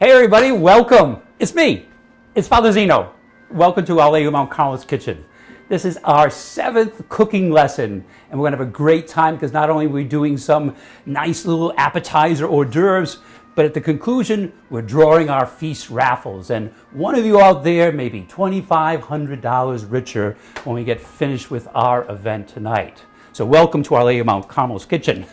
Hey everybody, welcome. It's me. It's Father Zinno. Welcome to our Lady Mount Carmel's kitchen. This is our 7th cooking lesson, and we're going to have a great time because not only are we doing some nice little appetizer hors d'oeuvres, but at the conclusion, we're drawing our feast raffles. And one of you out there may be $2,500 richer when we get finished with our event tonight. So welcome to our Lady Mount Carmel's kitchen.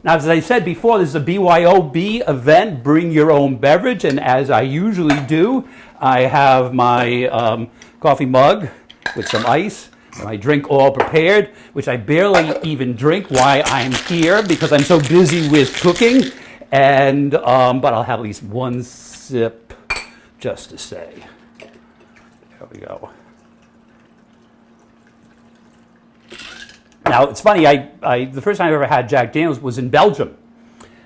Now, as I said before, this is a BYOB event, bring your own beverage, and as I usually do, I have my coffee mug with some ice, my drink all prepared, which I barely even drink while I'm here because I'm so busy with cooking, and but I'll have at least one sip just to say. There we go. Now, it's funny, the first time I ever had Jack Daniels was in Belgium,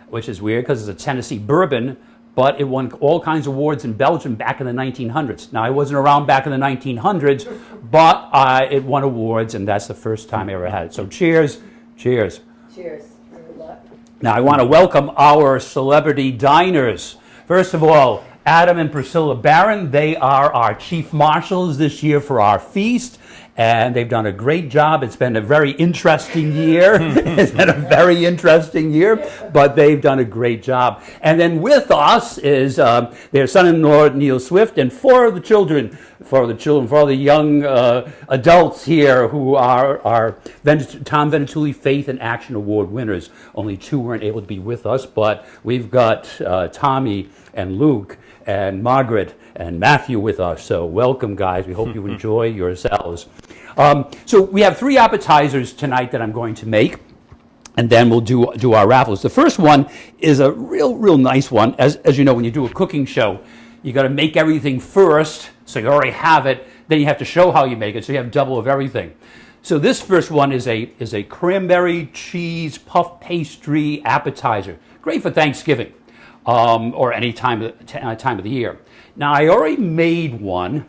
which is weird because it's a Tennessee bourbon, but it won all kinds of awards in Belgium back in the 1900s. Now, I wasn't around back in the 1900s, but it won awards, and that's the first time I ever had it. So cheers, cheers. Cheers. Good luck. Now, I want to welcome our celebrity diners. First of all, Adam and Priscilla Barron, they are our chief marshals this year for our feast. And they've done a great job. It's been a very interesting year. It's been a very interesting year, but they've done a great job. And then with us is their son-in-law, Neil Swift, and four of the children, for all the young adults here who are our Tom Venetulli Faith and Action Award winners. Only 2 weren't able to be with us, but we've got Tommy and Luke and Margaret and Matthew with us. So welcome, guys. We hope you enjoy yourselves. So we have 3 appetizers tonight that I'm going to make, and then we'll do our raffles. The first one is a real nice one. As you know, when you do a cooking show, you got to make everything first, so you already have it. Then you have to show how you make it, so you have double of everything. So this first one is a cranberry cheese puff pastry appetizer. Great for Thanksgiving or any time of the year. Now, I already made one.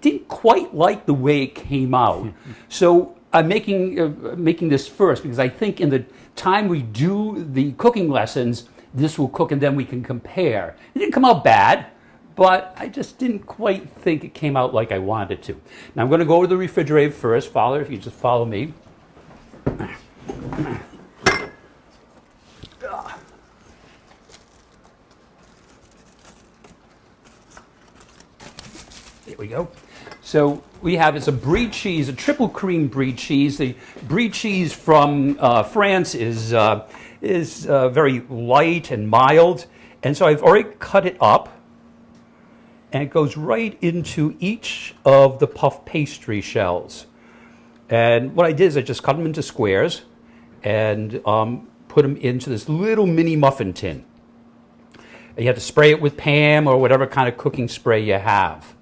Didn't quite like the way it came out. So I'm making this first because I think in the time we do the cooking lessons, this will cook and then we can compare. It didn't come out bad, but I just didn't quite think it came out like I wanted it to. Now I'm going to go to the refrigerator first. Father, if you just follow me. There we go. So we have, it's a brie cheese, a triple cream brie cheese. The brie cheese from France is very light and mild. And so I've already cut it up. And it goes right into each of the puff pastry shells. And what I did is I just cut them into squares and put them into this little mini muffin tin. And you have to spray it with Pam or whatever kind of cooking spray you have.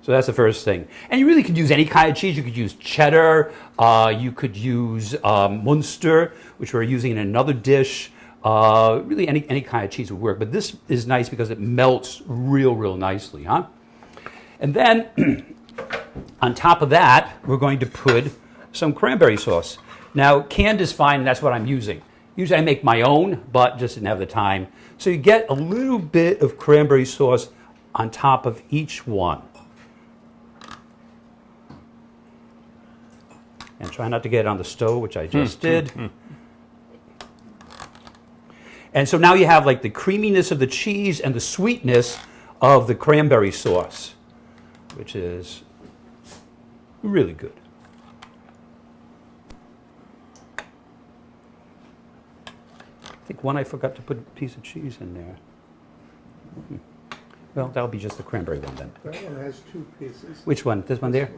So that's the first thing. And you really could use any kind of cheese. You could use cheddar. You could use Munster, which we're using in another dish. Really any kind of cheese would work. But this is nice because it melts real nicely, huh? And then on top of that, we're going to put some cranberry sauce. Now, canned is fine, and that's what I'm using. Usually I make my own, but just didn't have the time. So you get a little bit of cranberry sauce on top of each one. And try not to get it on the stove, which I just did. And so now you have like the creaminess of the cheese and the sweetness of the cranberry sauce, which is really good. I think I forgot to put a piece of cheese in there. Well, that'll be just the cranberry one then. That one has 2 pieces. Which one? This one there?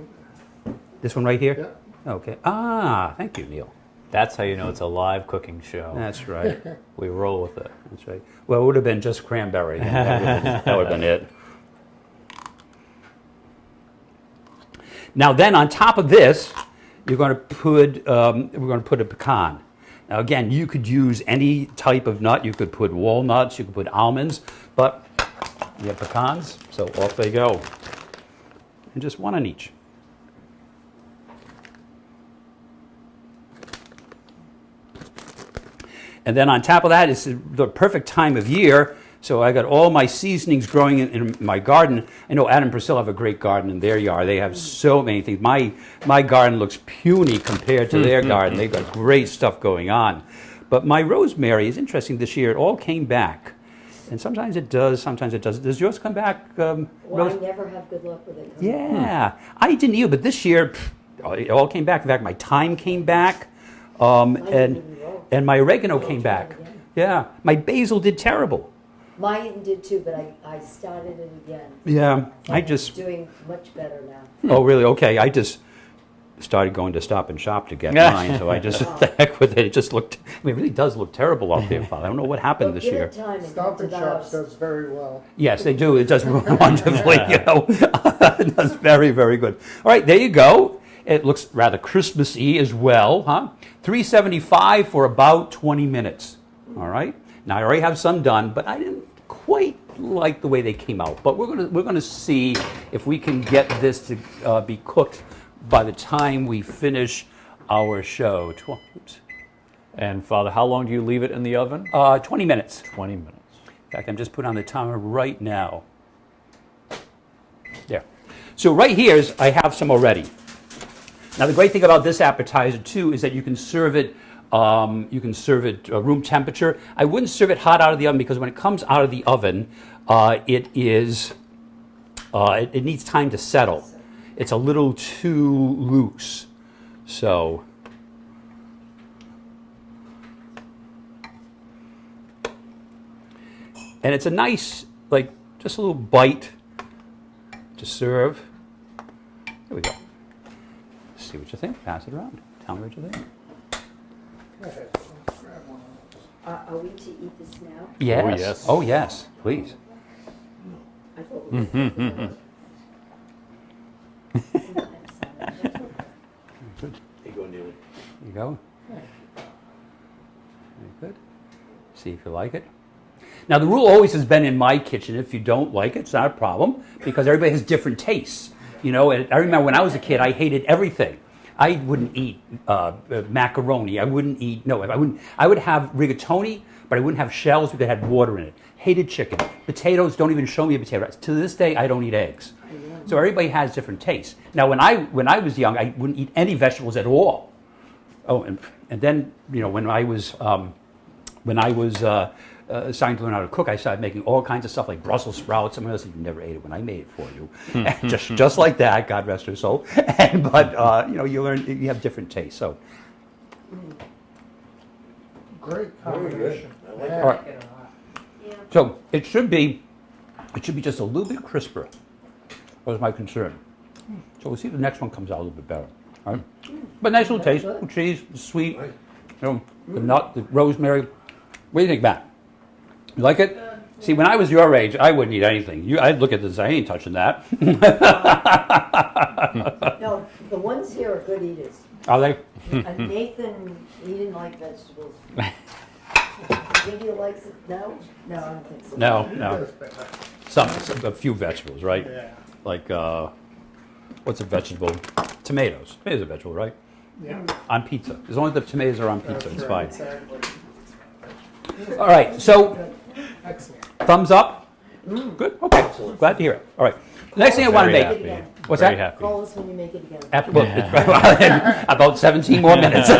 This one right here? Yeah. Okay. Ah, thank you, Neil. That's how you know it's a live cooking show. That's right. We roll with it. That's right. Well, it would have been just cranberry. That would have been it. Now, then on top of this, we're going to put a pecan. Now, again, you could use any type of nut. You could put walnuts. You could put almonds, but you have pecans, so off they go. And just one on each. And then on top of that, it's the perfect time of year. So I got all my seasonings growing in my garden. I know Adam and Priscilla have a great garden in their yard. They have so many things. My garden looks puny compared to their garden. They've got great stuff going on. But my rosemary is interesting this year. It all came back. And sometimes it does, sometimes it doesn't. Does yours come back? Well, I never have good luck with it. Yeah. I didn't either, but this year, it all came back. In fact, my thyme came back. And my oregano came back. Yeah. My basil did terrible. Mine did too, but I started it again. Yeah. It's doing much better now. Oh, really? Okay. I just started going to Stop and Shop to get mine, so I just, the heck with it. It just looked, it really does look terrible out there, Father. I don't know what happened this year. Stop and Shop does very well. Yes, they do. It does wonderfully, It does very, very good. All right, there you go. It looks rather Christmassy as well, huh? $3.75 for about 20 minutes. All right. Now I already have some done, but I didn't quite like the way they came out. But we're gonna see if we can get this to be cooked by the time we finish our show. Oops. And Father, how long do you leave it in the oven? 20 minutes. 20 minutes. In fact, I'm just putting on the timer right now. There. So right here is I have some already. Now the great thing about this appetizer too is that you can serve it. Room temperature. I wouldn't serve it hot out of the oven because when it comes out of the oven, it needs time to settle. It's a little too loose. So, and it's a nice, like, just a little bite to serve. There we go. See what you think. Pass it around. Tell me what you think. Go ahead. Grab one of those. Are we to eat this now? Yes. Oh, yes. Oh, yes. Please. I thought we were Good. There you go, Neely. There you go. Very good. See if you like it. Now, the rule always has been in my kitchen, if you don't like it, it's not a problem, because everybody has different tastes. You know, and I remember when I was a kid, I hated everything. I wouldn't eat macaroni. I wouldn't eat, I would have rigatoni, but I wouldn't have shells because it had water in it. Hated chicken. Potatoes, don't even show me a potato. To this day, I don't eat eggs. So everybody has different tastes. Now, when I was young, I wouldn't eat any vegetables at all. Oh, and then, when I was starting to learn how to cook, I started making all kinds of stuff like Brussels sprouts. Someone else, you never ate it when I made it for you. And just like that, God rest her soul. But you learn, you have different tastes. So, Great combination. I like Yeah. all right. So it should be just a little bit crisper. Was my concern. So we'll see if the next one comes out a little bit better. All right? But nice little taste. Little cheese, sweet. Right. The nut, the rosemary. What do you think, Matt? You like it? See, when I was your age, I wouldn't eat anything. I'd look at this. I ain't touching that. No, the ones here are good eaters. Are they? Nathan, he didn't like vegetables. Think he likes it? No? No, I don't think so. No. A few vegetables, right? Yeah. Like, what's a vegetable? Tomatoes. Tomatoes are a vegetable, right? Yeah. On pizza. As long as the tomatoes are on pizza, it's fine. Exactly. All right, so Excellent. thumbs up. Good. Okay. Glad to hear it. All right. Next thing I want to Very make. happy. Again. What's Very that? happy. Call us when you make it again. About 17 more minutes. All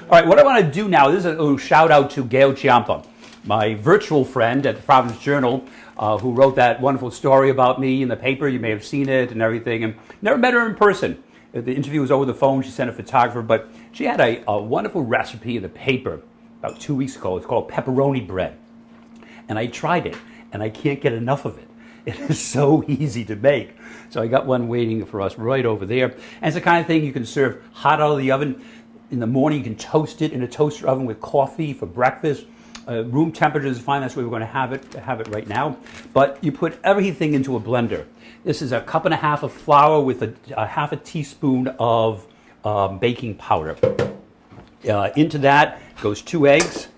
right, what I want to do now, this is a little shout out to Gail Ciampa, my virtual friend at the Providence Journal, who wrote that wonderful story about me in the paper. You may have seen it and everything. And never met her in person. The interview was over the phone. She sent a photographer, but she had a wonderful recipe in the paper about 2 weeks ago. It's called pepperoni bread. And I tried it, and I can't get enough of it. It is so easy to make. So I got one waiting for us right over there. And it's the kind of thing you can serve hot out of the oven. In the morning, you can toast it in a toaster oven with coffee for breakfast. Room temperature is fine. That's where we're going to have it right now. But you put everything into a blender. This is a cup and a half of flour with a half a teaspoon of baking powder. Into that goes 2 eggs.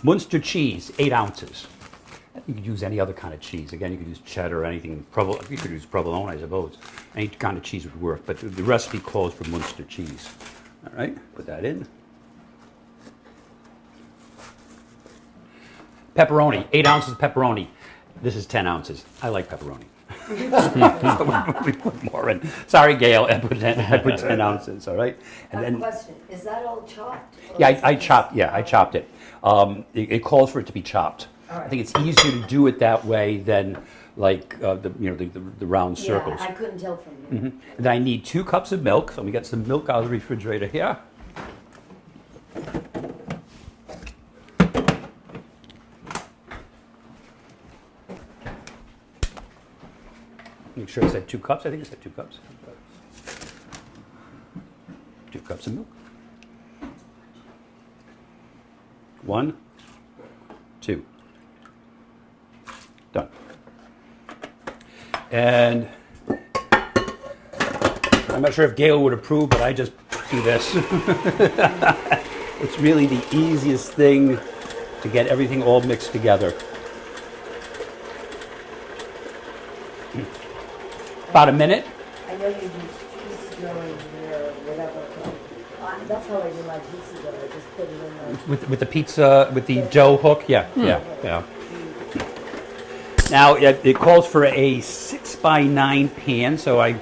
Munster cheese, 8 ounces. You could use any other kind of cheese. Again, you could use cheddar or anything. You could use provolone, I suppose. Any kind of cheese would work, but the recipe calls for Munster cheese. All right, put that in. Pepperoni, 8 ounces of pepperoni. This is 10 ounces. I like pepperoni. So we put more in. Sorry, Gail, I put 10 ounces, all right? I have a question. Is that all chopped? Yeah, I chopped it. It calls for it to be chopped. All right. I think it's easier to do it that way than like the round circles. Yeah, I couldn't tell from you. And then I need 2 cups of milk. So let me get some milk out of the refrigerator here. Make sure I said 2 cups. I think I said 2 cups. 2 cups of milk. 1, 2. Done. And I'm not sure if Gail would approve, but I just do this. It's really the easiest thing to get everything all mixed together. About a minute. I know you do pizza dough or whatever. That's how I do my pizza dough. I just put it in the... With the pizza, with the dough hook, yeah. Now it calls for a 6x9 pan, so I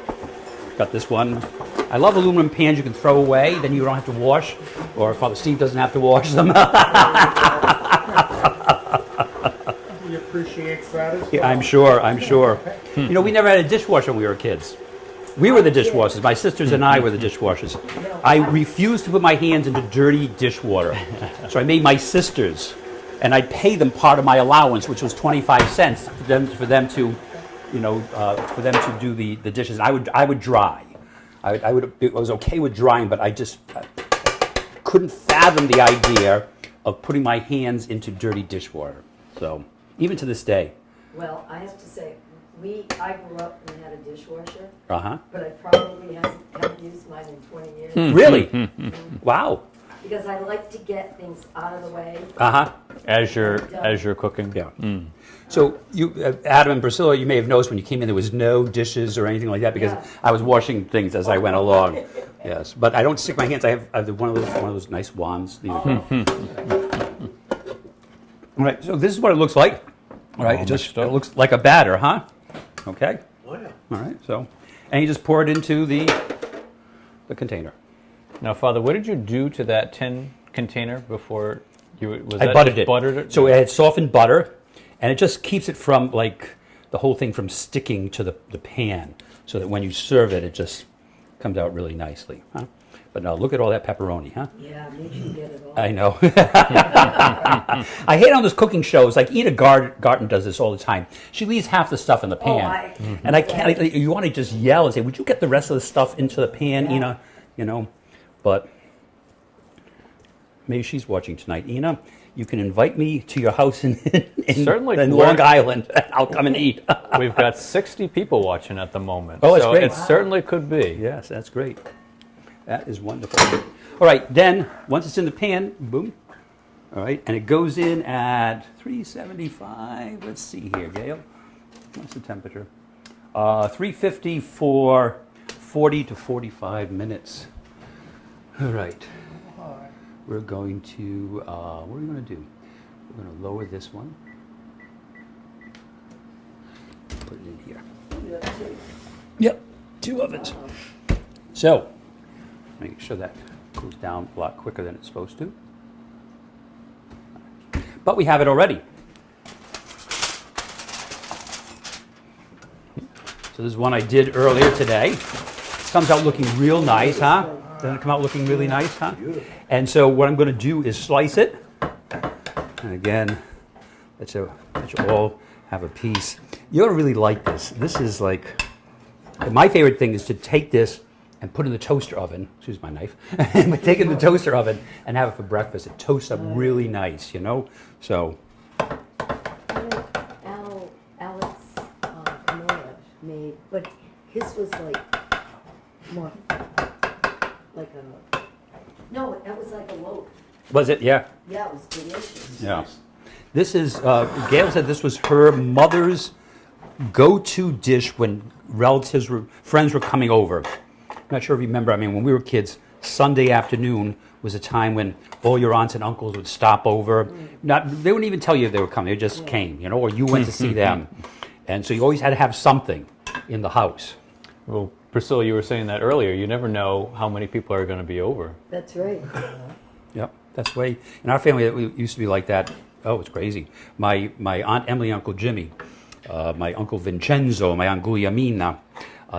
got this one. I love aluminum pans you can throw away, then you don't have to wash, or Father Steve doesn't have to wash them. He appreciates that as well. Yeah, I'm sure. You know, we never had a dishwasher when we were kids. We were the dishwashers. My sisters and I were the dishwashers. I refused to put my hands into dirty dishwater, so I made my sisters, and I'd pay them part of my allowance, which was 25 cents for them to do the dishes. And I would dry. It was okay with drying, but I just couldn't fathom the idea of putting my hands into dirty dishwater. So even to this day. Well, I have to say, I grew up and had a dishwasher, Uh-huh. but I probably haven't used mine in 20 years. Really? Wow. Because I like to get things out of the way. Uh-huh. As you're cooking. Yeah. So you, Adam and Priscilla, you may have noticed when you came in there was no dishes or anything like that because Yeah. I was washing things as I went along. Yes, but I don't stick my hands. I have one of those nice wands. All right. So this is what it looks like. All right. It looks like a batter, huh? Okay. Oh, yeah. All right. So, and you just pour it into the container. Now, Father, what did you do to that tin container before I buttered it. Buttered it? So it had softened butter, and it just keeps it from the whole thing from sticking to the pan, so that when you serve it, it just comes out really nicely. Huh? But now look at all that pepperoni, huh? Yeah, make sure you get it all. I know. I hate on those cooking shows. Like Ina Garten does this all the time. She leaves half the stuff in the pan, and I can't. You want to just yell and say, "Would you get the rest of the stuff into the pan, Ina?" You know, but maybe she's watching tonight. Ina, you can invite me to your house in Certainly. in Long Island. I'll come and eat. We've got 60 people watching at the moment. Oh, that's so great. It certainly could be. Yes, that's great. That is wonderful. All right, then once it's in the pan, boom. All right, and it goes in at 375. Let's see here, Gail. What's the temperature? 350 for 40 to 45 minutes. All right. We're going to, what are we going to do? We're going to lower this one. Put it in here. Yep, 2 ovens. So, make sure that cools down a lot quicker than it's supposed to. But we have it already. So this is one I did earlier today. Comes out looking real nice, huh? Doesn't it come out looking really nice, huh? And so what I'm going to do is slice it. And again, let you all have a piece. You're going to really like this. This is like, my favorite thing is to take this and put in the toaster oven. Excuse my knife. But take it in the toaster oven and have it for breakfast. It toasts up really nice, you know? So. Alex Carmel made, but his was like more like no, that was like a loaf. Was it? Yeah. Yeah, it was delicious. Yeah. This is, Gail said this was her mother's go-to dish when friends were coming over. I'm not sure if you remember, I mean, when we were kids, Sunday afternoon was a time when all your aunts and uncles would stop over. They wouldn't even tell you they were coming, they just came, or you went to see them. And so you always had to have something in the house. Well, Priscilla, you were saying that earlier. You never know how many people are going to be over. That's right. Yep, that's the way. In our family, it used to be like that. Oh, it's crazy. My Aunt Emily, Uncle Jimmy, my Uncle Vincenzo, my Aunt Guglielmina,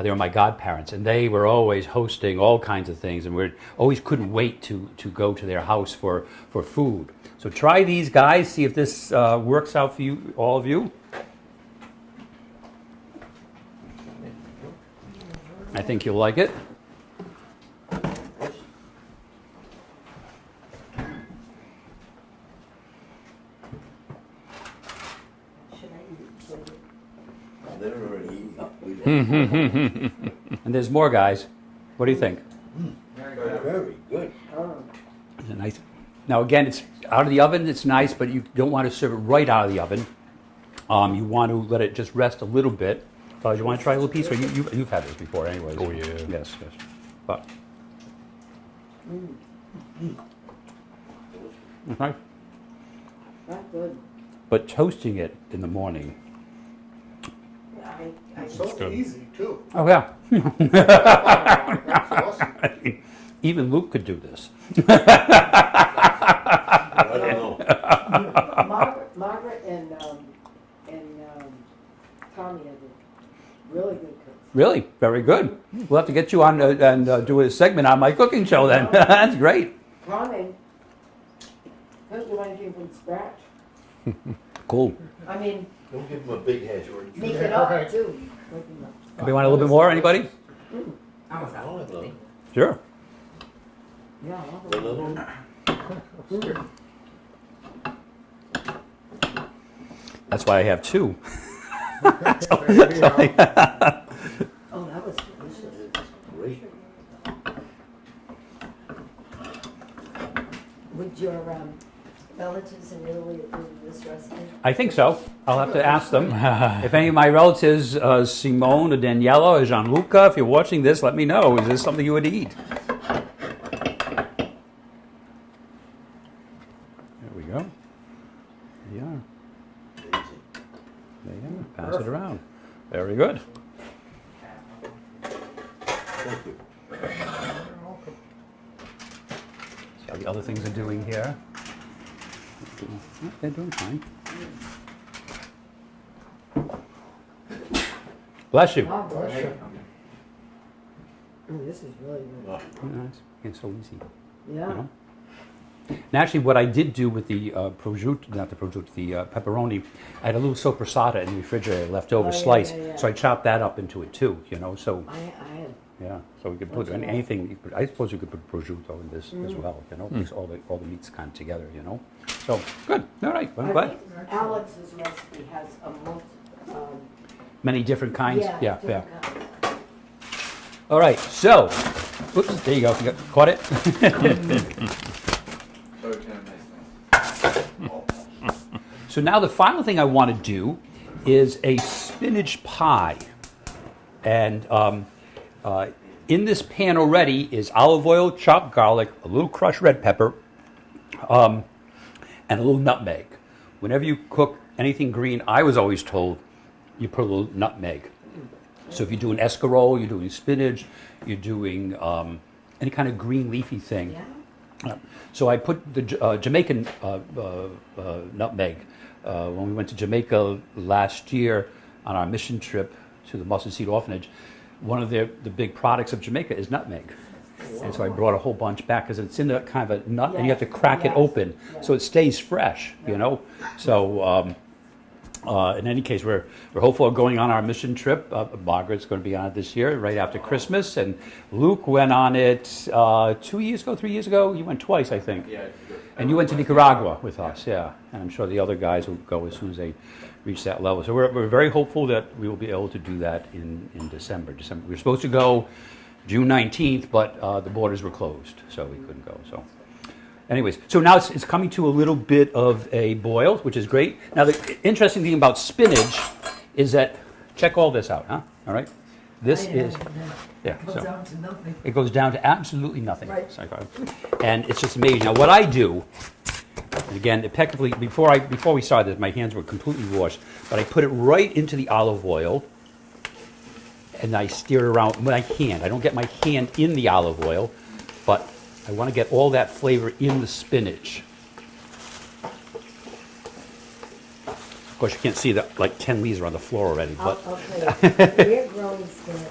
they were my godparents, and they were always hosting all kinds of things, and we always couldn't wait to go to their house for food. So try these, guys, see if this works out for you, all of you. I think you'll like it. Should I eat it? I've never already eaten. And there's more, guys. What do you think? Very good. Oh, Is it nice? Now, again, it's out of the oven. It's nice, but you don't want to serve it right out of the oven. You want to let it just rest a little bit. Do you want to try a little piece? Or you've had this before, anyways. Oh, yeah. Yes. But okay. that's good. But toasting it in the morning. I So good. easy, too. Oh yeah. That's awesome. Even Luke could do this. I don't know. Margaret and Tommy have a really good cooks. Really, very good. We'll have to get you on and do a segment on my cooking show then. That's great. Tommy doesn't do anything from scratch. Cool. I mean, Don't give him a big head, George. make it up Right. too. Anybody want a little bit more? Anybody? No. Sure. Yeah. A little. That's why I have two. Oh, that was delicious. It's great. Would your relatives in Italy approve of this recipe? I think so. I'll have to ask them. If any of my relatives, Simone or Daniela or Gianluca, if you're watching this, let me know. Is this something you would eat? There we go. There you are. There you are. Pass it around. Very good. Thank you. See how the other things are doing here. They're doing fine. Bless you. Oh, Bless you. this is really good. Oh, Nice. It's so easy. Yeah. You know? And actually, what I did do with the prosciutto, not the prosciutto, the pepperoni, I had a little soppressata in the refrigerator left over, Oh, yeah, sliced. yeah, yeah. So I chopped that up into it too, So I had. yeah, so we could put What's in anything. I suppose you could put prosciutto in this as well, Mix all the meats kind of together, So good. All right. Well, I'm I glad. think Alex's recipe has a Many different kinds. Yeah. different kinds. All right. So, whoops. There you go. You caught it. So now the final thing I want to do is a spinach pie. And in this pan already is olive oil, chopped garlic, a little crushed red pepper, and a little nutmeg. Whenever you cook anything green, I was always told you put a little nutmeg. So if you're doing escarole, you're doing spinach, you're doing any kind of green leafy thing. Yeah. So I put the Jamaican nutmeg when we went to Jamaica last year on our mission trip to the Mustard Seed Orphanage. One of the big products of Jamaica is nutmeg. And so I brought a whole bunch back because it's in a kind of a nut and you have to crack it Yes. open Yes. so it stays fresh, So in any case, we're hopeful of going on our mission trip. Margaret's going to be on it this year, right after Christmas. And Luke went on it 2 years ago, 3 years ago. You went twice, I think. Yeah. And you went to Nicaragua with us, yeah. And I'm sure the other guys will go as soon as they reach that level. So we're very hopeful that we will be able to do that in December. We were supposed to go June 19th, but the borders were closed, so we couldn't go. So Anyways, so now it's coming to a little bit of a boil, which is great. Now, the interesting thing about spinach is that, check all this out, huh? All right? This is, yeah. Goes So down to nothing. it goes down to absolutely nothing. Right. And it's just amazing. Now, what I do, and again, impeccably, before we started this, my hands were completely washed, but I put it right into the olive oil, and I stir it around with my hand. I don't get my hand in the olive oil, but I want to get all that flavor in the spinach. Of course, you can't see that like 10 leaves are on the floor already, but I'll tell you, we're growing spinach,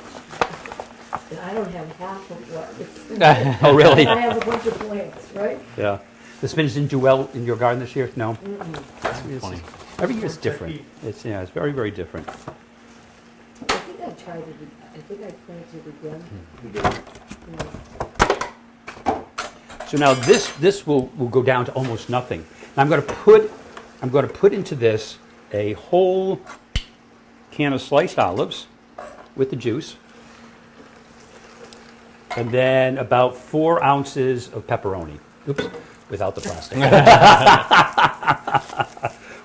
and I don't have half of what it's. oh really? I have a bunch of plants, right? Yeah. The spinach didn't do well in your garden this year? No. Funny. Every year it's different. It's very, very different. I think I tried it, I think I planted again. So now this will go down to almost nothing. Now I'm going to put into this a whole can of sliced olives with the juice, and then about 4 ounces of pepperoni. Oops, without the plastic.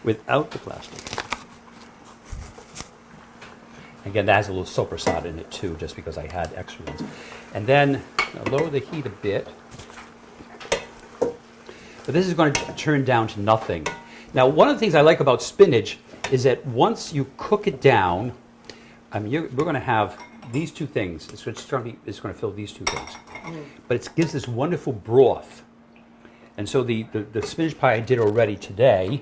Without the plastic. Again, that has a little soprasada in it too, just because I had extra ones. And then I'll lower the heat a bit. But this is going to turn down to nothing. Now, one of the things I like about spinach is that once you cook it down, we're going to have these two things. It's going to fill these two things. But it gives this wonderful broth. And so the spinach pie I did already today,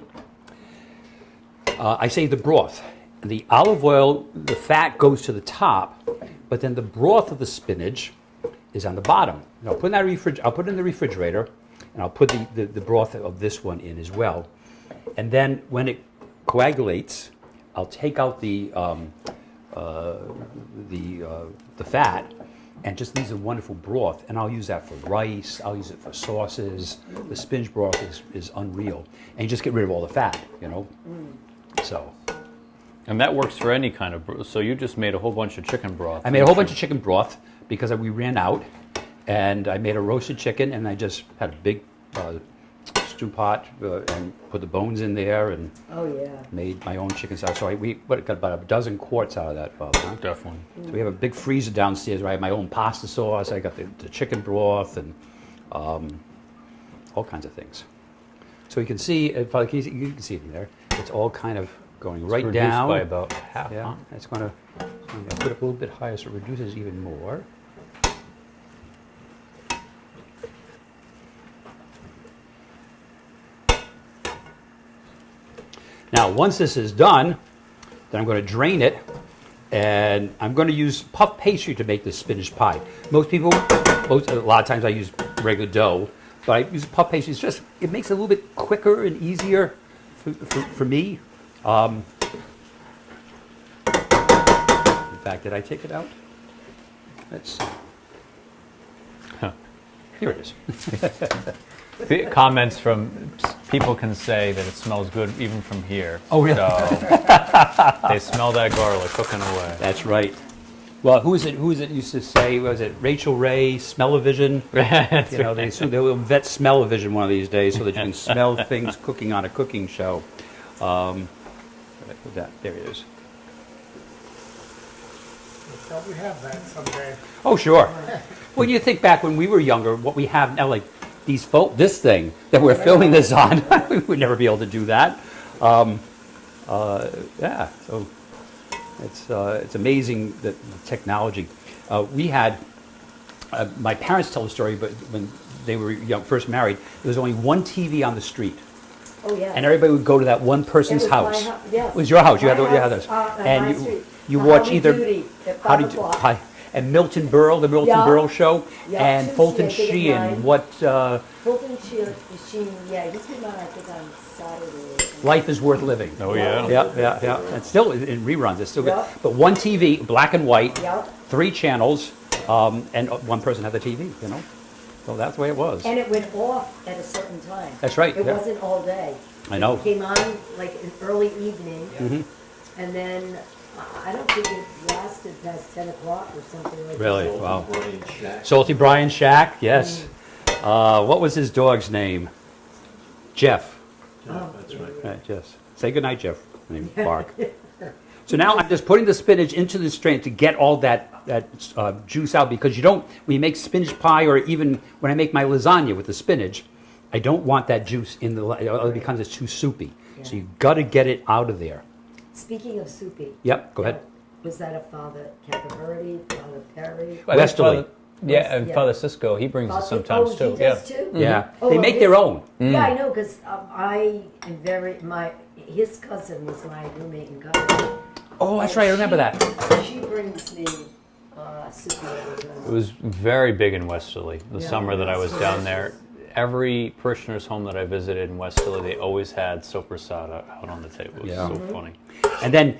I saved the broth. The olive oil, the fat goes to the top, but then the broth of the spinach is on the bottom. Now, I'll put it in the refrigerator, and I'll put the broth of this one in as well. And then when it coagulates, I'll take out the fat and just leaves a wonderful broth. And I'll use that for rice. I'll use it for sauces. The spinach broth is unreal. And you just get rid of all the fat, you know. So. And that works for any kind of broth. So you just made a whole bunch of chicken broth. I made a whole bunch of chicken broth because we ran out. And I made a roasted chicken, and I just had a big stew pot and put the bones in there and Oh, yeah. made my own chicken salad. So we got about a dozen quarts out of that, Father. Huh? Definitely. So we have a big freezer downstairs where I have my own pasta sauce. I got the chicken broth and all kinds of things. So you can see, Father, you can see it in there. It's all kind of going right Reduced down. by about half. Yeah, Huh? it's going to put it up a little bit higher so it reduces even more. Now, once this is done, then I'm going to drain it, and I'm going to use puff pastry to make this spinach pie. A lot of times I use regular dough, but I use puff pastry. It makes it a little bit quicker and easier for me. In fact, did I take it out? Let's see. Huh. Here it is. The comments from people can say that it smells good even from here. Oh, really? So they smell that garlic cooking away. That's right. Well, who is it used to say, was it Rachel Ray, Smell-O-Vision? You know, they will vet Smell-O-Vision one of these days so that you can smell things cooking on a cooking show. There it is. Thought we'd have that someday. Oh, sure. Well, you think back when we were younger, what we have now, like this thing that we're filming this on, we would never be able to do that. Yeah, so it's amazing that the technology. We had, my parents tell the story, but when they were first married, there was only one TV on the street. Oh, yeah. And everybody would go to that one person's It was my house. yes. It was your house. You My had house, this. on And my you street. watch Howdy either Doody at 5 Howdy o'clock. and Milton Berle, the Milton Yeah. Berle show, Yeah, and Tuesday, Fulton I think at Sheen. 9. What Fulton Sheen, yeah, he came on, I think, on Saturday. or something. Life is Worth Living. Oh, yeah. Yeah. It's still in reruns. It's still good. Yeah. But one TV, black and white, Yeah. 3 channels, and one person had the TV. You know, so that's the way it was. And it went off at a certain time. That's right, It yeah. wasn't all day. I know. It came on like in early evening, Mhm. and then I don't think it lasted past 10 o'clock or something like Really? that. Wow. Brian Shack. Salty Brian Shack, yes. What was his dog's name? Jeff. That's right. Right, Jeff. Say goodnight, Jeff. Name Bark. So now I'm just putting the spinach into the strainer to get all that juice out, because you don't, when you make spinach pie, or even when I make my lasagna with the spinach, I don't want that juice in the, it becomes too soupy. So you've got to get it out of there. Speaking of soupy. Yep, go ahead. Was that a Father Capaverdi, Father Perry? Westerly. Yeah, and Yeah. Father Cisco, he brings it sometimes Oh, too. he does too? Yeah, Oh, they well, make his- their own. Yeah, I know, because his cousin was my roommate in college. Oh, that's right, I remember that. She brings me soupy all the time. It was very big in Westerly. The Yeah, summer that I was that's down there, delicious. every parishioner's home that I visited in Westerly, they always had soprasada out on the table. It was Yeah. so funny. And then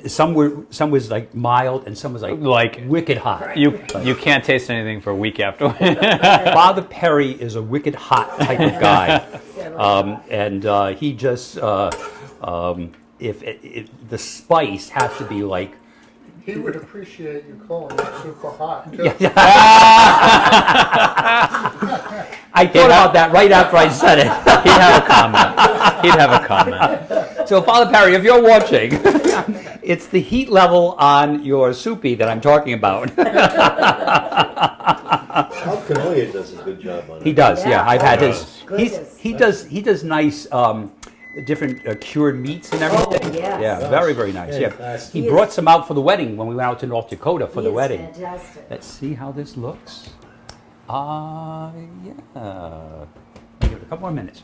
some was like mild, and some was like wicked hot. You can't taste anything for a week after. Father Perry is a wicked hot type of guy, and he just if the spice has to be like. He would appreciate you calling it super hot. I thought about that right after I said it. He'd have a comment. So, Father Perry, if you're watching, it's the heat level on your soupy that I'm talking about. Al Canoia does a good job on it. He does, yeah. I've had Oh, his. goodness. He does nice different cured meats and everything. Oh, yes. Yeah, very, very nice. Yeah, Fantastic. he He brought is- some out for the wedding when we went out to North Dakota for the He is wedding. fantastic. Let's see how this looks. Yeah. Give it a couple more minutes.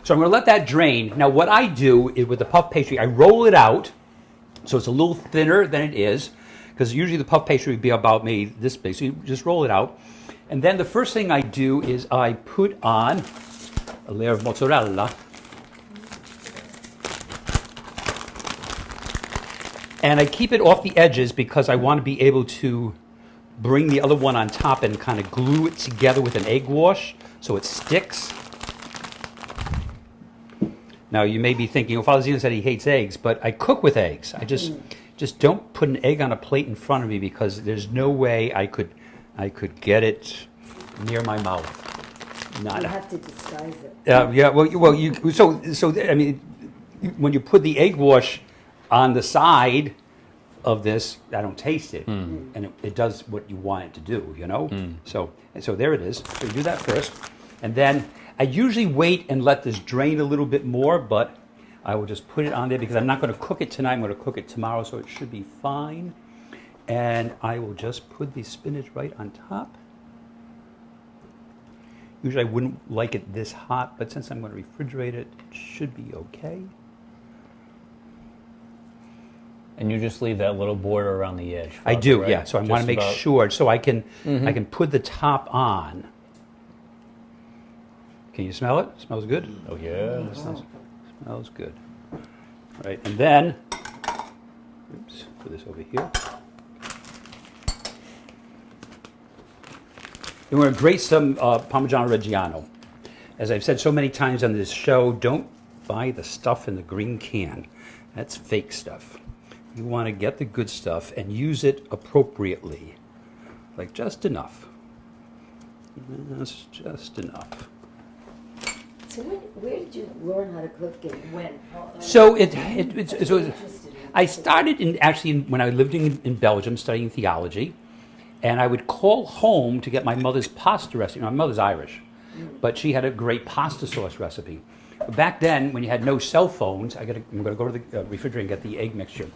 So I'm going to let that drain. Now, what I do is with the puff pastry, I roll it out so it's a little thinner than it is, because usually the puff pastry would be about maybe this big. So you just roll it out. And then the first thing I do is I put on a layer of mozzarella. And I keep it off the edges because I want to be able to bring the other one on top and kind of glue it together with an egg wash so it sticks. Now you may be thinking, well, Father Zinno said he hates eggs, but I cook with eggs. I just don't put an egg on a plate in front of me because there's no way I could get it near my mouth. Not. You have to disguise it. Yeah. Well, you. So I mean, when you put the egg wash on the side of this, I don't taste it, and it does what you want it to do, you know. So there it is. So you do that first, and then I usually wait and let this drain a little bit more, but I will just put it on there because I'm not going to cook it tonight. I'm going to cook it tomorrow, so it should be fine. And I will just put the spinach right on top. Usually I wouldn't like it this hot, but since I'm going to refrigerate it, it should be okay. And you just leave that little border around the edge. I Father, do, right? yeah. So I want to Just make about- sure, so I can put the top on. Can you smell it? Smells good. Oh yeah. Smells good. Right, and then, oops, put this over here. You want to grate some Parmigiano Reggiano. As I've said so many times on this show, don't buy the stuff in the green can. That's fake stuff. You want to get the good stuff and use it appropriately. Like just enough. Just enough. So where did you learn how to cook and when? So I I started when I lived in Belgium studying theology, and I would call home to get my mother's pasta recipe. My mother's Irish, but she had a great pasta sauce recipe. But back then, when you had no cell phones, I'm going to go to the refrigerator and get the egg mixture.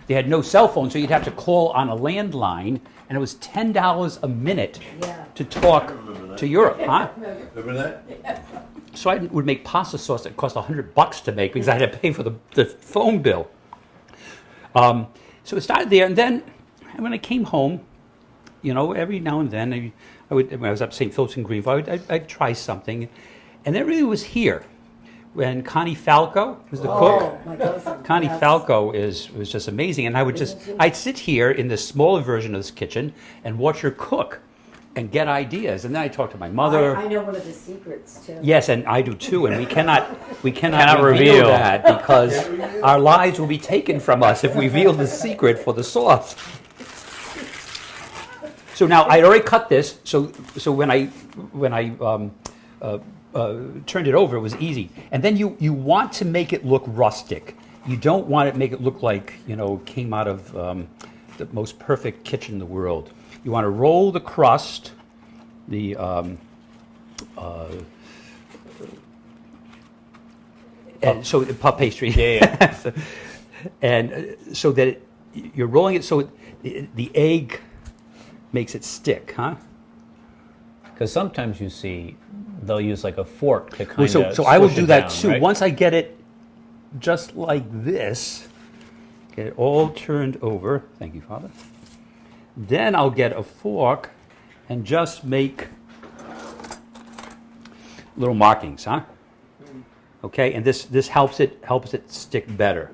They had no cell phone, so you'd have to call on a landline, and it was $10 a minute to talk to Europe, huh? Remember that? So I would make pasta sauce that cost $100 to make because I had to pay for the phone bill. So it started there, and then when I came home, every now and then I would, when I was up St. Philip's in Greenville, I'd try something, and that really was here when Connie Falco was the cook. My cousin. Connie Yes. Falco was just amazing, and I'd sit here in this smaller version of this kitchen and watch her cook and get ideas, and then I talk to my mother. I know one of the secrets too. Yes, and I do too, and we cannot Cannot reveal reveal. that because our lives will be taken from us if we reveal the secret for the sauce. So now I already cut this. So when I turned it over, it was easy. And then you want to make it look rustic. You don't want to make it look like, came out of the most perfect kitchen in the world. You want to roll the crust, and so puff pastry. Yeah. And so that you're rolling it so the egg makes it stick, huh? Because sometimes you see they'll use like a fork to kind of. So I will do that down, too. right? Once I get it just like this, get it all turned over. Thank you, Father. Then I'll get a fork and just make little markings, huh? Okay, and this helps it stick better.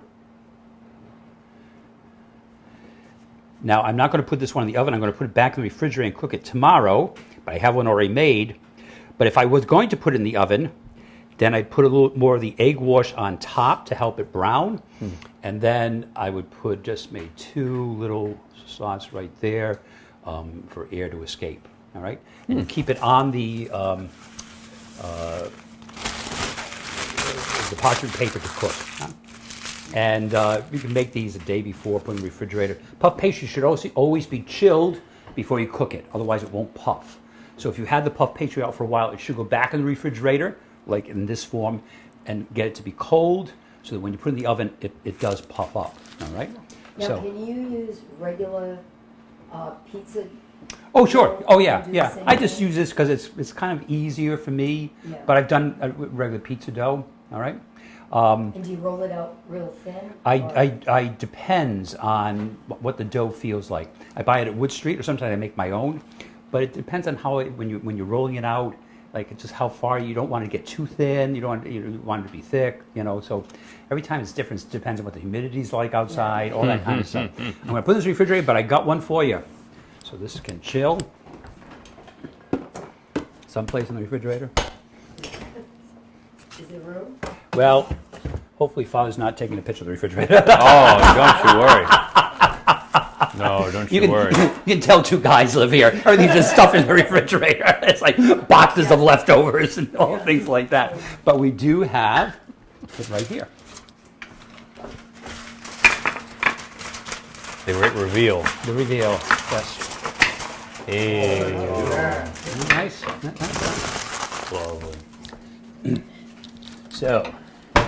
Now, I'm not going to put this one in the oven. I'm going to put it back in the refrigerator and cook it tomorrow, but I have one already made. But if I was going to put it in the oven, then I'd put a little more of the egg wash on top to help it brown. And then I would put just maybe 2 little slots right there for air to escape. All right? And keep it on the parchment paper to cook. Huh? And you can make these a day before, put in the refrigerator. Puff pastry should also always be chilled before you cook it, otherwise it won't puff. So if you had the puff pastry out for a while, it should go back in the refrigerator, like in this form, and get it to be cold, so that when you put it in the oven, it does puff up, all right? Now, can you use regular pizza? Oh, sure. Oh, yeah, Do the yeah. same I just thing? use this because it's kind of easier for me, Yeah. but I've done regular pizza dough, all right? And do you roll it out real thin? I depends on what the dough feels like. I buy it at Wood Street, or sometimes I make my own. But it depends on how when you're rolling it out, like it's just how far. You don't want to get too thin. You don't want you want it to be thick. So every time it's different. It depends on what the humidity's like outside, all that kind of stuff. I'm going to put this in the refrigerator, but I got one for you. So this can chill someplace in the refrigerator. Is there room? Well, hopefully Father's not taking a picture of the refrigerator. Oh, don't you worry. No, don't you worry. You can tell 2 guys live here. Everything's just stuff in the refrigerator. It's like boxes of leftovers and all things like that. But we do have it right here. The great reveal. The reveal. Yes. Hey. Nice. Lovely. So, let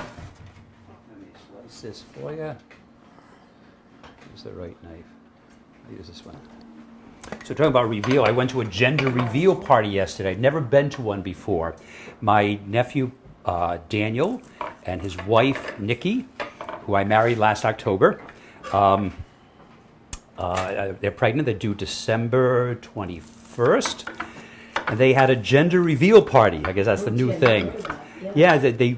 me slice this for you. Use the right knife. I'll use this one. So talking about reveal, I went to a gender reveal party yesterday. I'd never been to one before. My nephew, Daniel, and his wife, Nikki, who I married last October, they're pregnant. They're due December 21st. And they had a gender reveal party. I guess that's the new thing. Yeah, they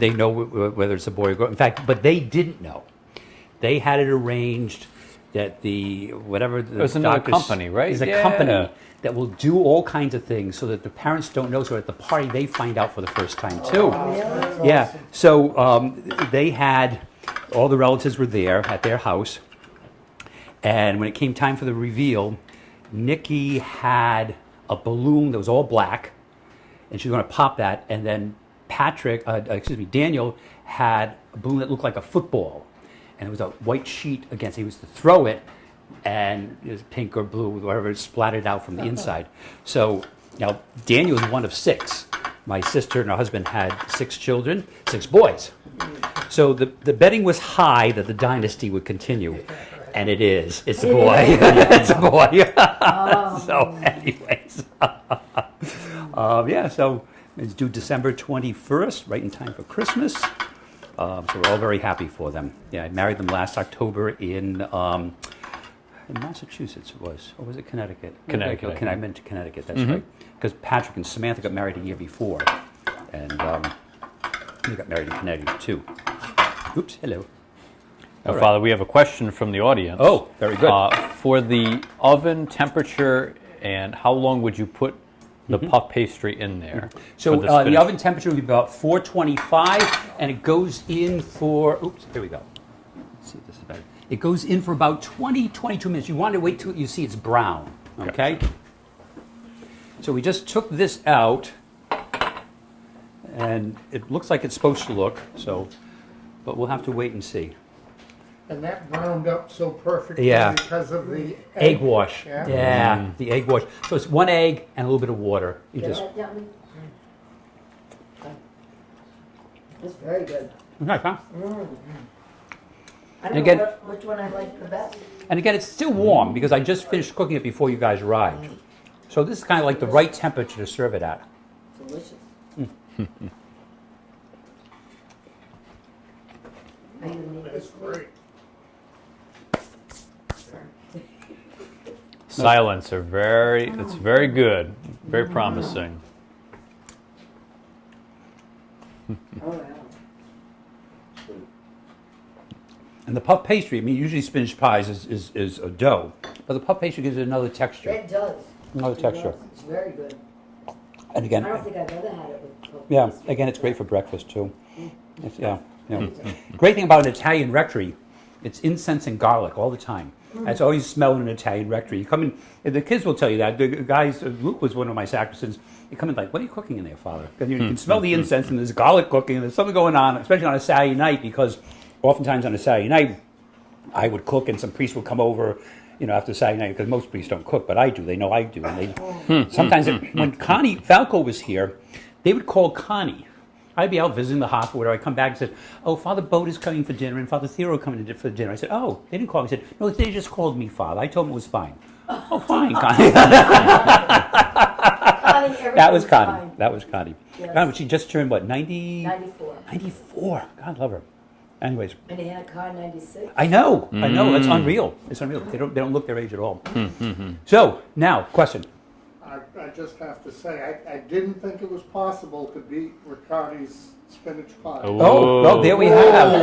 know whether it's a boy or girl. In fact, but they didn't know. They had it arranged that it was another company, right? Is a company that will do all kinds of things so that the parents don't know. So at the party, they find out for the first time too. Really? Yeah. So they had all the relatives were there at their house, and when it came time for the reveal, Nikki had a balloon that was all black, and she was going to pop that, and then Daniel had a balloon that looked like a football, and it was a white sheet against it. He was to throw it, and it was pink or blue, whatever, it splattered out from the inside. So now Daniel was one of 6. My sister and her husband had 6 children, 6 boys. So the betting was high that the dynasty would continue, and it is. It's a boy. It's a boy. So anyways, so it's due December 21st, right in time for Christmas. So we're all very happy for them. Yeah, I married them last October in Massachusetts. It was, or was it Connecticut? Connecticut. I meant Connecticut. That's right. Because Patrick and Samantha got married a year before, and they got married in Connecticut too. Oops, hello. Now, Father, we have a question from the audience. Oh, very good. For the oven temperature, and how long would you put the puff pastry in there? So for this the finish? oven temperature would be about 425, and it goes in for, oops, here we go. Let's see if this is better. It goes in for about 20, 22 minutes. You want to wait till you see it's brown. Okay? So we just took this out, and it looks like it's supposed to look, so, but we'll have to wait and see. And that browned up so perfectly Yeah. because of the Egg wash. Yeah. Yeah, the egg wash. So it's 1 egg and a little bit of water. You Get just, that yummy? It's very good. nice, huh? I And don't again- know which one I like the best. And again, it's still warm because I just finished cooking it before you guys arrived. So this is kind of like the right temperature to serve it at. Delicious. Are you gonna make That's this? great. Silence are it's very good, very promising. Oh, yeah. And the puff pastry, I mean, usually spinach pies is a dough, but the puff pastry gives it another texture. It does. Another It texture. does. It's very good. And I again, don't think I've ever had it with coconut. yeah, again, it's great for breakfast too. It's, yeah. Great thing about an Italian rectory, it's incense and garlic all the time. It's always smelling an Italian rectory. You come in, and the kids will tell you that. The guys, Luke was one of my sacristans. You come in like, what are you cooking in there, Father? And you can smell the incense, and there's garlic cooking, and there's something going on, especially on a Saturday night, because oftentimes on a Saturday night, I would cook, and some priest would come over, after Saturday night, because most priests don't cook, but I do. They know I do. And they sometimes, when Connie Falco was here, they would call Connie. I'd be out visiting the hospital, where I come back and said, "Oh, Father Boat is coming for dinner, and Father Theo coming for dinner." I said, "Oh, they didn't call me." He said, "No, they just called me, Father. I told them it was fine." "Oh, fine, Connie." Connie, That was everything's Connie. fine. That was Connie. Yes. God, she just turned, what, 90? 94. 94. God love her. Anyways, And he had a car 96. I know. It's unreal. It's unreal. They don't look their age at all. So, now, question. I just have to say, I didn't think it was possible to beat Riccardi's spinach pie. Oh, well, there we have.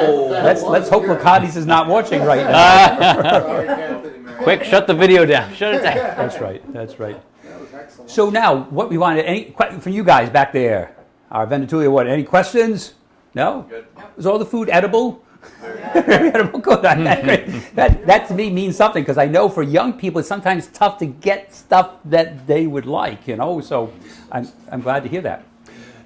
Let's hope Ricardi's is not watching right now. Sorry, Kathy, man. Quick, shut the video down. Shut it down. That's right. That's right. That was excellent. So now, what we wanted, from you guys back there, our Venatulia, any questions? No? Good. Was all the food edible? Very edible. Good. That to me means something, because I know for young people it's sometimes tough to get stuff that they would like, so I'm glad to hear that.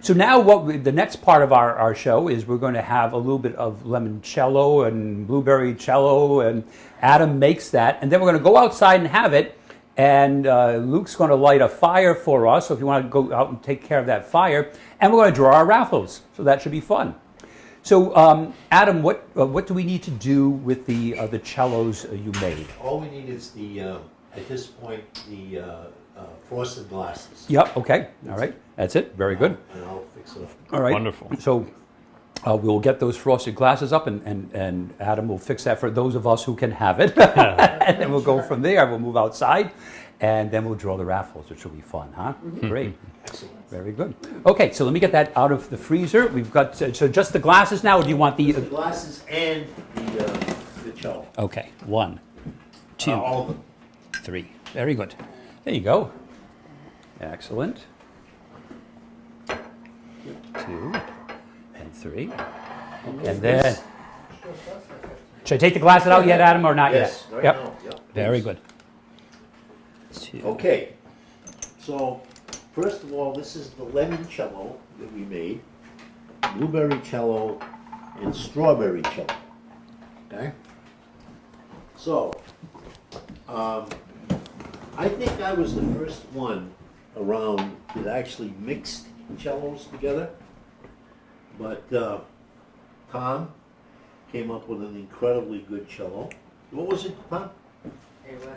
So now the next part of our show is we're going to have a little bit of limoncello and blueberry cello, and Adam makes that, and then we're going to go outside and have it, and Luke's going to light a fire for us, so if you want to go out and take care of that fire, and we're going to draw our raffles, so that should be fun. So, Adam, what do we need to do with the cellos you made? All we need is at this point, the frosted glasses. Yep, okay, all right, that's it, very good. And I'll fix it up. All right. Wonderful. So we'll get those frosted glasses up, and Adam will fix that for those of us who can have it. And then we'll go from there. We'll move outside, and then we'll draw the raffles, which will be fun, huh? Great. Excellent. Very good. Okay, so let me get that out of the freezer. We've got, so just the glasses now, or do you want The the... glasses and the cello. Okay, 1, 2, All of them. 3. Very good. There you go. Excellent. 2 and 3. And then, should I take the glasses out yet, Adam, or not Yes, yet? right Yep. now. Yep. Very good. 2. Okay, so first of all, this is the limoncello that we made, blueberry cello, and strawberry cello. Okay? So, I think I was the first one around that actually mixed cellos together, but Tom came up with an incredibly good cello. What was it, Tom? It was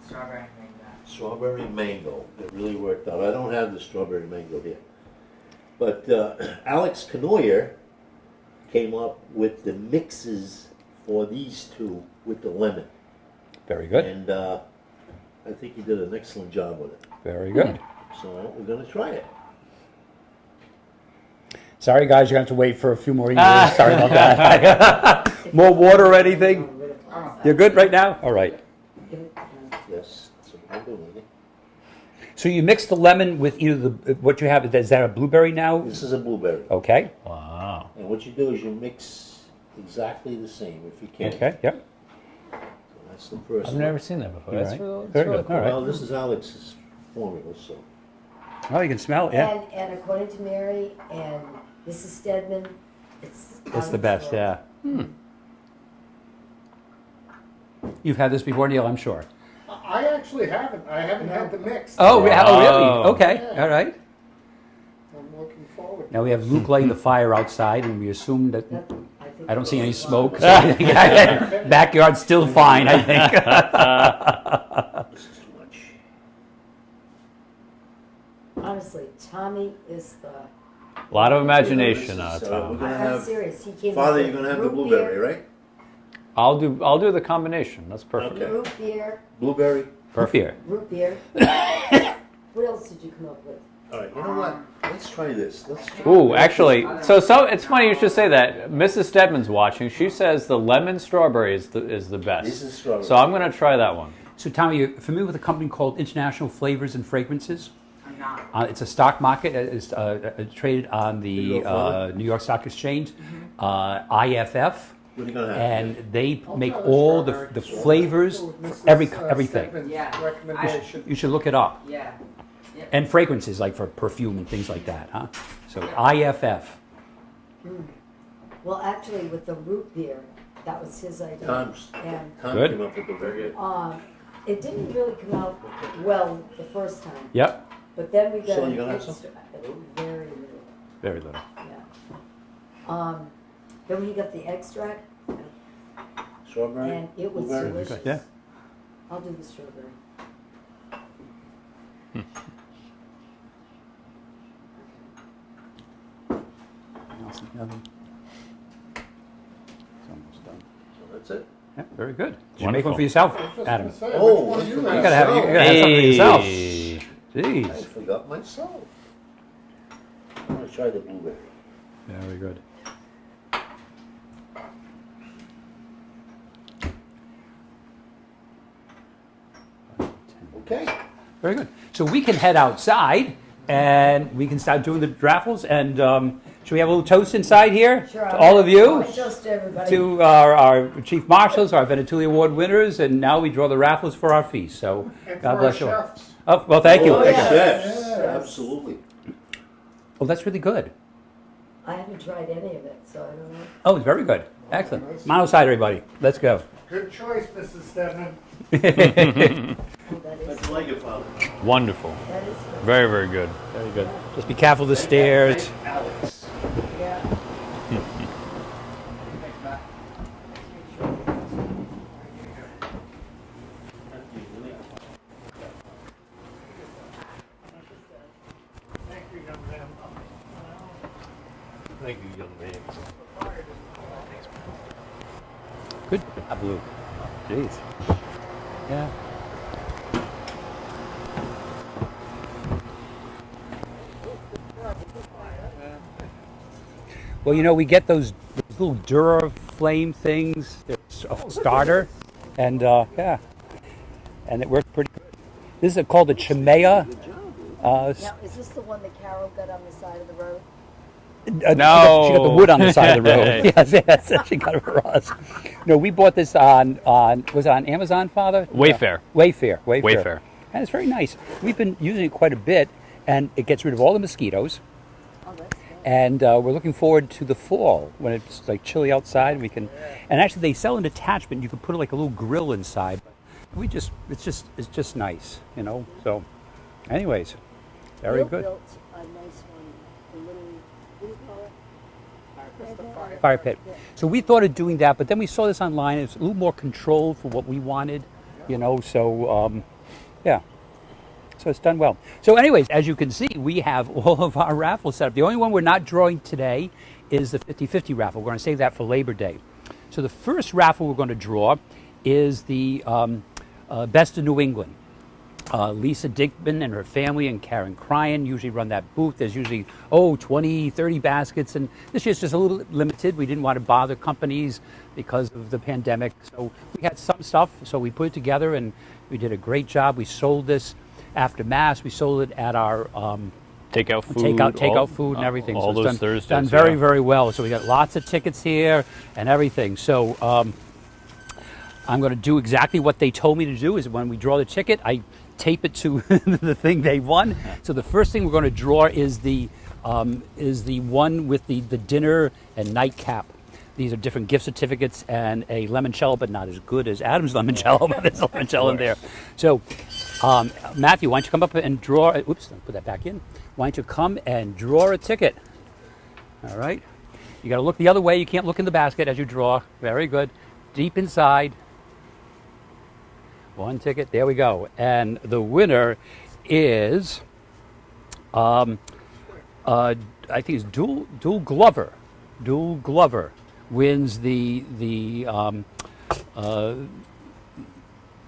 strawberry mango. Strawberry mango. It really worked out. I don't have the strawberry mango here. But Alex Canoyer came up with the mixes for these two with the lemon. Very good. And I think he did an excellent job with it. Very good. So we're going to try it. Sorry, guys, you're going to have to wait for a few more years. Sorry about that. More water or anything? You're good right now? All right. Yes, that's what I'm doing. Isn't it? So you mix the lemon with either what you have, is that a blueberry now? This is a blueberry. Okay. Wow. And what you do is you mix exactly the same if you can. Okay, yep. So That's the first I've one. never seen that before. All That's right. really, Very really good. cool. All right. Well, this is Alex's formula, so. Oh, you can smell it, yeah. And according to Mary and Mrs. Stedman, it's. It's the best, unexplored. yeah. You've had this before, Neil, I'm sure. I actually haven't. I haven't had the mix. Oh, really? Oh. Okay, Yeah. all right. I'm looking forward. Now we have Luke lighting the fire outside, and we assume that That- think I don't see any it's smoke. So I think backyard's still fine, I think. This is too much. Honestly, Tommy is the. A lot of imagination, This is, Tom. we're gonna I'm have, serious. He came. Father, up you're with gonna have the root blueberry, beer, right? I'll do the combination. That's perfect. Okay. Root beer, Blueberry? Perfect. root beer. What else did you come up with? All right, you know what? Let's try this. Let's try Ooh, actually, so it's funny you should say that. Mrs. Stedman's watching. She says the lemon strawberry is the best. This is strawberry. So I'm going to try that one. So, Tommy, you're familiar with a company called International Flavors and Fragrances? I'm not. It's a stock market. It's traded on Here you the go, Father. New York Stock Exchange, IFF, What are you gonna have? and they I'll make try all the strawberry. flavors Go with for Mrs. everything. Stedman's Yeah. recommendation. You should look it up. Yeah. Yep. And fragrances, like for perfume and things like that, huh? So IFF. Well, actually, with the root beer, that was his idea. Tom's, And Tom Good. came up with the very it didn't really come out well the first time, Yep, but then we got So an you gonna have extra, very little, very little. yeah. Then we got the extract, strawberry. and it was blueberry. delicious. Yeah. I'll do the strawberry. It's almost done. So that's it. Yeah, very good. Did you make one Wonderful. for yourself, I was just Adam? gonna say, Oh, which one you you You have? gotta have, you gotta have something for yourself. I Jeez. forgot myself. I'm gonna try the blueberry. Very good. Okay. Very good. So we can head outside and we can start doing the raffles. And should we have a little toast inside here Sure. to all of you? I toast to everybody. To our chief marshals, our Venetuli Award winners, and now we draw the raffles for our feast. So And God for bless our you all. chefs. Oh, well, thank you. Oh, Thank you. chefs. Yes. Absolutely. Oh, that's really good. I haven't tried any of it, so I don't know. Oh, it's very good. Excellent. Come on outside, everybody. Let's go. Good choice, Mrs. Stedman. Oh, that is, That's like it, Father. Wonderful. that is, Very, very good. Very good. Just be careful of the stairs. Alex. yeah. Thank you, young man. Thank you, young man. Good job, Luke. Jeez. Yeah. Well, you know, we get those little Dura flame things. It's a starter, and yeah, and it worked pretty good. This is called a Chimea. Now, is this the one that Carol got on the side of the road? No. She got the wood on the side of the road. yes, she got it for us. No, we bought this on was it on Amazon, Father? Wayfair. Wayfair. Wayfair. And it's very nice. We've been using it quite a bit, and it gets rid of all the mosquitoes. Oh, that's good. And we're looking forward to the fall when it's like chilly outside. We can, and actually they sell an attachment. You can put like a little grill inside. It's just nice, you know. So, anyways, very Bill good. built a nice one, a little, what do you call it? Fire pit. So we thought of doing that, but then we saw this online. It's a little more controlled for what we wanted, you know. So, yeah. So it's done well. So anyways, as you can see, we have all of our raffles set up. The only one we're not drawing today is the 50-50 raffle. We're going to save that for Labor Day. So the first raffle we're going to draw is the Best of New England. Lisa Dickman and her family and Karen Cryan usually run that booth. There's usually, 20, 30 baskets. And this year's just a little limited. We didn't want to bother companies because of the pandemic. So we had some stuff. So we put it together and we did a great job. We sold this after Mass. We sold it at our Takeout food. takeout food and everything. All so it's those done, Thursdays. done very well. So we got lots of tickets here and everything. So I'm going to do exactly what they told me to do. Is when we draw the ticket, I tape it to the thing they won. So the first thing we're going to draw is the one with the dinner and nightcap. These are different gift certificates and a limoncello, but not as good as Adam's limoncello, but there's limoncello in there. So, Matthew, why don't you come up and draw? Oops, put that back in. Why don't you come and draw a ticket? All right. You got to look the other way. You can't look in the basket as you draw. Very good. Deep inside. One ticket. There we go. And the winner is, I think it's Dual Glover. Dual Glover wins the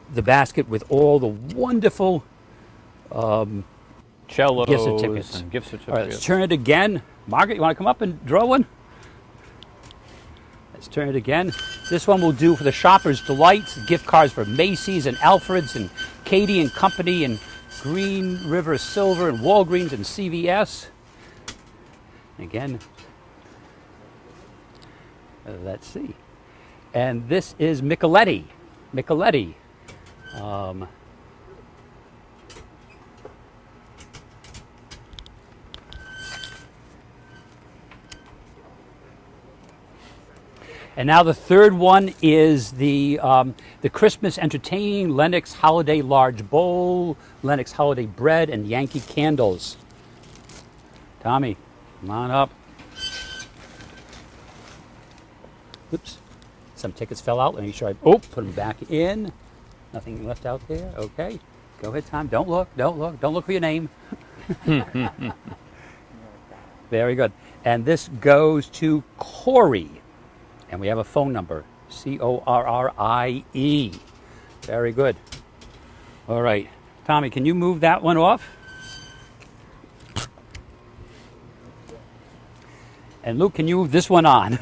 basket with all the wonderful Cellos gift certificates. and gift certificates. All right, let's turn it again. Margaret, you want to come up and draw one? Let's turn it again. This one will do for the Shoppers Delights, gift cards for Macy's and Alfred's and Katie and Company and Green River Silver and Walgreens and CVS. Again, let's see. And this is Micheletti. Micheletti. And now the third one is the Christmas Entertaining Lennox Holiday Large Bowl, Lennox Holiday Bread, and Yankee Candles. Tommy, come on up. Oops, some tickets fell out. Let me make sure I put them back in. Nothing left out there. Okay, go ahead, Tom. Don't look. Don't look for your name. Very good. And this goes to Corey. And we have a phone number, Corrie. Very good. All right. Tommy, can you move that one off? And Luke, can you move this one on?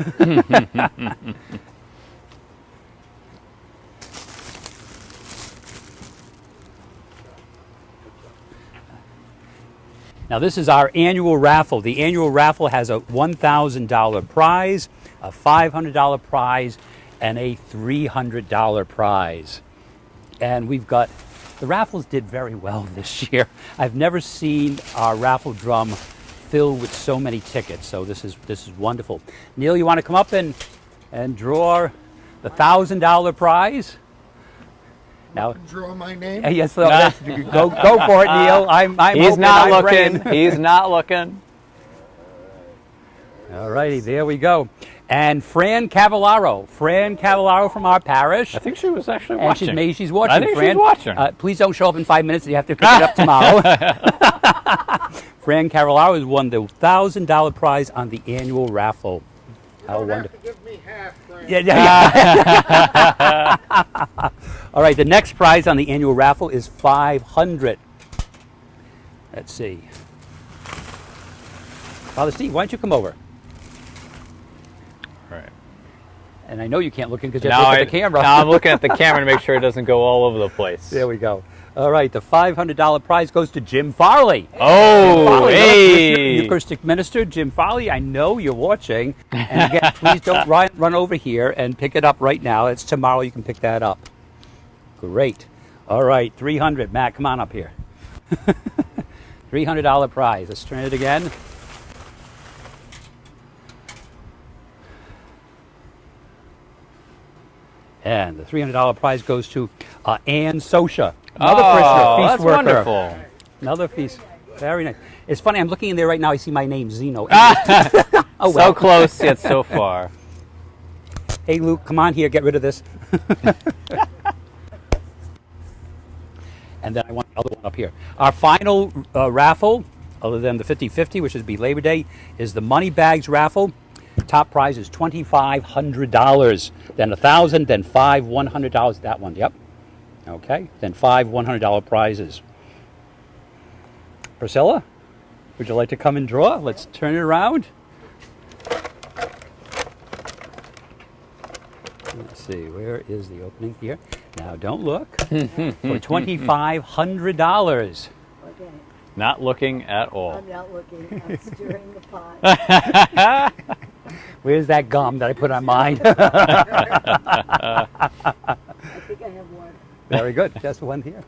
Now, this is our annual raffle. The annual raffle has a $1,000 prize, a $500 prize, and a $300 prize. And we've got, the raffles did very well this year. I've never seen our raffle drum fill with so many tickets, so this is wonderful. Neil, you want to come up and draw the $1,000 prize? Now, Draw my name? yes, so go for it, Neil. He's not looking. He's not looking. All righty, there we go. And Fran Cavallaro from our parish. I think she was actually And watching. she's watching. I think Fran, she's watching. Please don't show up in 5 minutes. You have to pick it up tomorrow. Fran Cavallaro has won the $1,000 prize on the annual raffle. How wonderful! Give me half, Frank. Yeah. All right, the next prize on the annual raffle is $500. Let's see. Father Steve, why don't you come over? Right. And I know you can't look in because you have to look at the camera. Now I'm looking at the camera to make sure it doesn't go all over the place. There we go. All right, the $500 prize goes to Jim Farley. Oh, Farley, hey! Eucharistic minister, Jim Farley, I know you're watching. And again, please don't run over here and pick it up right now. It's tomorrow. You can pick that up. Great. All right, $300. Matt, come on up here. $300 prize. Let's turn it again. And the $300 prize goes to Ann Sosha. Another parishioner, feast that's worker. wonderful. Another feast. Very nice. It's funny, I'm looking in there right now. I see my name, Zinno. Oh, well. So close yet so far. Hey, Luke, come on here. Get rid of this. And then I want the other one up here. Our final raffle, other than the 50-50, which is be Labor Day, is the Money Bags raffle. Top prize is $2,500. Then $1,000, then $5 $100. That one, yep. Okay, then $5 $100 prizes. Priscilla, would you like to come and draw? Let's turn it around. Let's see, where is the opening here? Now, don't look. For $2,500. Okay, Not looking at all. I'm not looking, I'm stirring the pot. Where's that gum that I put on mine? I Very good. Just one here.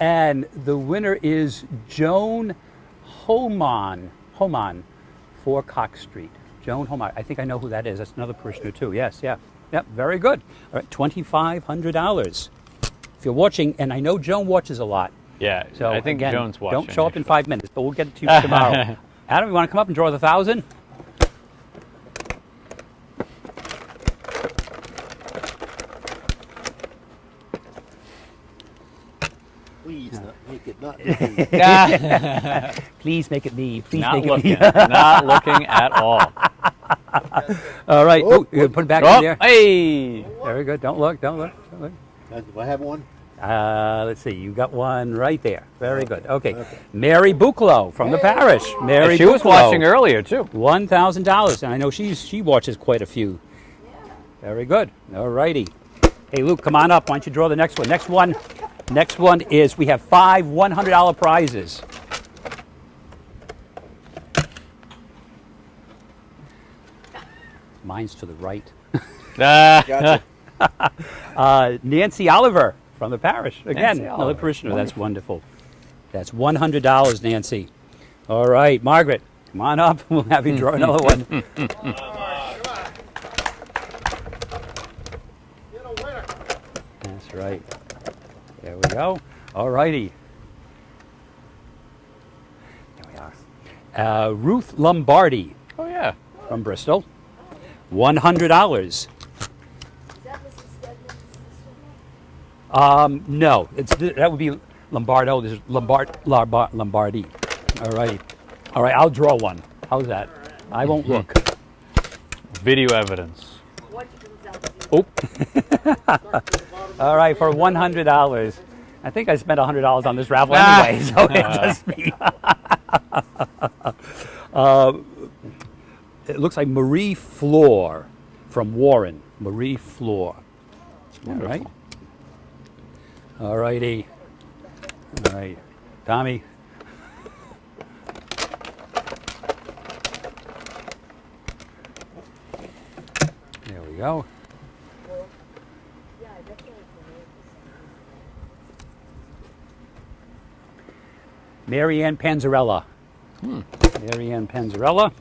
And the winner is Joan Homan, 4 Cox Street. Joan Homan. I think I know who that is. That's another parishioner too. Yes, yeah. Yep, very good. All right, $2,500. If you're watching, and I know Joan watches a lot. Yeah, So I think again, Joan's watching. don't show up in 5 minutes, but we'll get it to you tomorrow. Adam, you want to come up and draw the 1,000? Please make it not me. Please make it me. Please Not make it looking, me. not looking at all. All right. Oh, you put it back in Oh, there. hey! Very good. Don't look. Don't look. Don't look. Do I have one? Let's see. You got one right there. Very good. Okay. Mary Buclo from the parish. Mary She was Buclo. watching earlier, too. $1,000, and I know she watches quite a few. Very good. All righty. Hey, Luke, come on up. Why don't you draw the next one? Next one is we have 5 $100 prizes. Mine's to the right. Gotcha. Nancy Oliver from the parish. Again, Nancy another Oliver. parishioner. That's wonderful. That's $100, Nancy. All right, Margaret, come on up. We'll have you draw another one. That's right. There we go. All righty. There we are. Ruth Lombardi Oh, yeah. from Bristol. $100. No, that would be Lombardo. This is Lombardi. All right. All right, I'll draw one. How's that? I won't look. Video evidence. Oh. All right, for $100. I think I spent $100 on this raffle anyway, so it's just me. It looks like Marie Floor from Warren. Marie Floor. All right. All righty. All right. Tommy. There we go. Mary Ann Panzarella. Mary Ann Panzarella.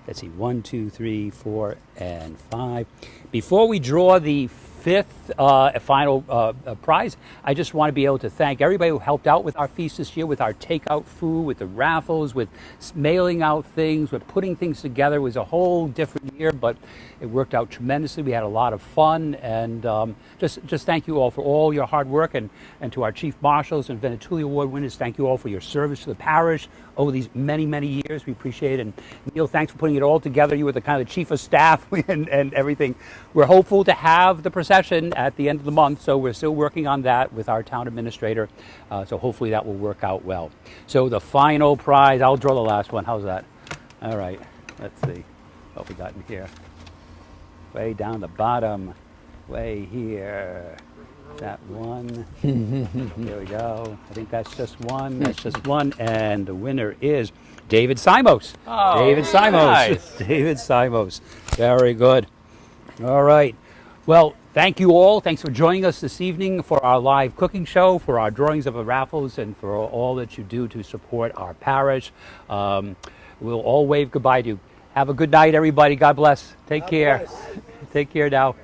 Let's see, 1, 2, 3, 4, and 5. Before we draw the 5th final prize, I just want to be able to thank everybody who helped out with our feast this year, with our takeout food, with the raffles, with mailing out things, with putting things together. It was a whole different year, but it worked out tremendously. We had a lot of fun, and just thank you all for all your hard work, and to our chief marshals and Venetuli Award winners, thank you all for your service to the parish over these many, many years. We appreciate it. And Neil, thanks for putting it all together. You were the kind of chief of staff and everything. We're hopeful to have the procession at the end of the month, so we're still working on that with our town administrator. So hopefully that will work out well. So the final prize, I'll draw the last one. How's that? All right. Let's see what we got in here. Way down the bottom, way here. That one. There we go. I think that's just one. That's just one. And the winner is David Simos. Oh, David Simos. nice. David Simos. Very good. All right. Well, thank you all. Thanks for joining us this evening for our live cooking show, for our drawings of the raffles, and for all that you do to support our parish. We'll all wave goodbye to you. Have a good night, everybody. God bless. Take care. Take care now.